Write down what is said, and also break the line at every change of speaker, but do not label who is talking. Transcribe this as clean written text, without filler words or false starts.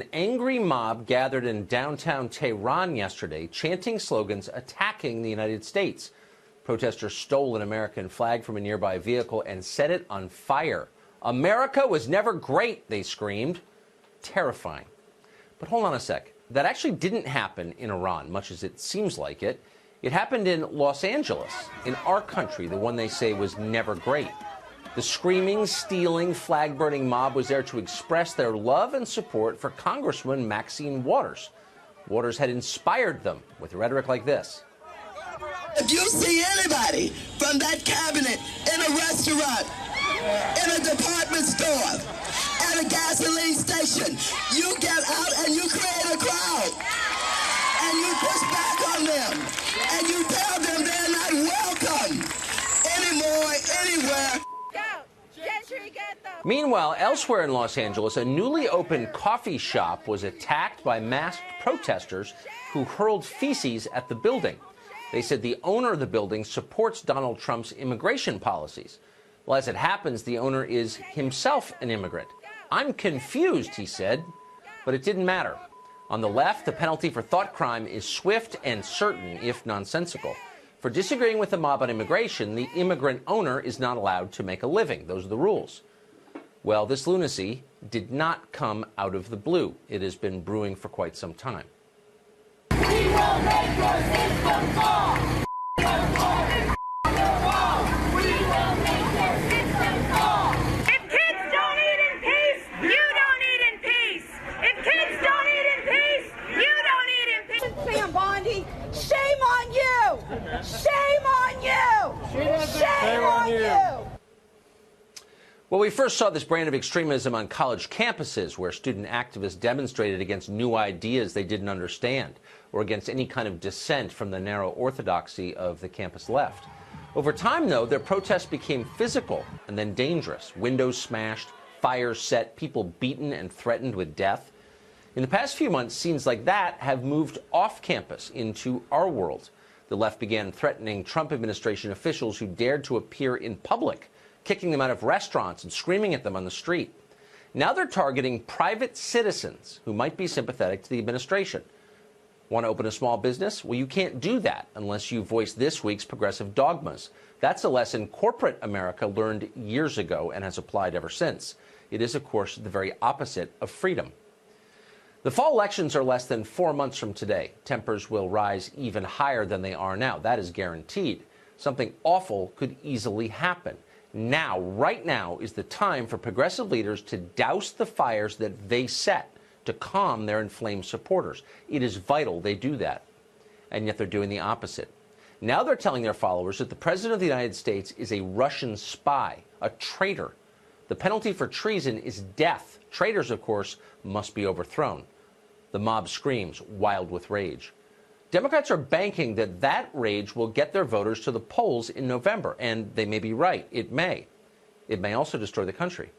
An angry mob gathered in downtown Tehran yesterday, chanting slogans attacking the United States. Protesters stole an American flag from a nearby vehicle and set it on fire. "America was never great," they screamed. Terrifying. But hold on a sec. That actually didn't happen in Iran, much as it seems like it. It happened in Los Angeles, in our country, the one they say was never great. The screaming, stealing, flag-burning mob was there to express their love and support for Congresswoman Maxine Waters. Waters had inspired them with rhetoric like this.
If you see anybody from that cabinet in a restaurant, in a department store, at a gasoline station, you get out and you create a crowd. And you push back on them. And you tell them they're not welcome anymore, anywhere.
Meanwhile, elsewhere in Los Angeles, a newly opened coffee shop was attacked by masked protesters who hurled feces at the building. They said the owner of the building supports Donald Trump's immigration policies. Well, as it happens, the owner is himself an immigrant. "I'm confused," he said, but it didn't matter. On the left, the penalty for thought crime is swift and certain, if nonsensical. For disagreeing with the mob on immigration, the immigrant owner is not allowed to make a living. Those are the rules. Well, this lunacy did not come out of the blue. It has been brewing for quite some time.
We will make your system fall. We will make your system fall. If kids don't eat in peace, you don't eat in peace. If kids don't eat in peace, you don't eat in peace. Sam Bondi, shame on you! Shame on you! Shame on you!
Well, we first saw this brand of extremism on college campuses where student activists demonstrated against new ideas they didn't understand or against any kind of dissent from the narrow orthodoxy of the campus left. Over time, though, their protests became physical and then dangerous. Windows smashed, fires set, people beaten and threatened with death. In the past few months, scenes like that have moved off campus into our world. The left began threatening Trump administration officials who dared to appear in public, kicking them out of restaurants and screaming at them on the street. Now they're targeting private citizens who might be sympathetic to the administration. Want to open a small business? Well, you can't do that unless you voice this week's progressive dogmas. That's a lesson corporate America learned years ago and has applied ever since. It is, of course, the very opposite of freedom. The fall elections are less than 4 months from today. Tempers will rise even higher than they are now. That is guaranteed. Something awful could easily happen. Now, right now, is the time for progressive leaders to douse the fires that they set, to calm their inflamed supporters. It is vital they do that. And yet they're doing the opposite. Now they're telling their followers that the President of the United States is a Russian spy, a traitor. The penalty for treason is death. Traitors, of course, must be overthrown. The mob screams, wild with rage. Democrats are banking that that rage will get their voters to the polls in November, and they may be right. It may. It may also destroy the country.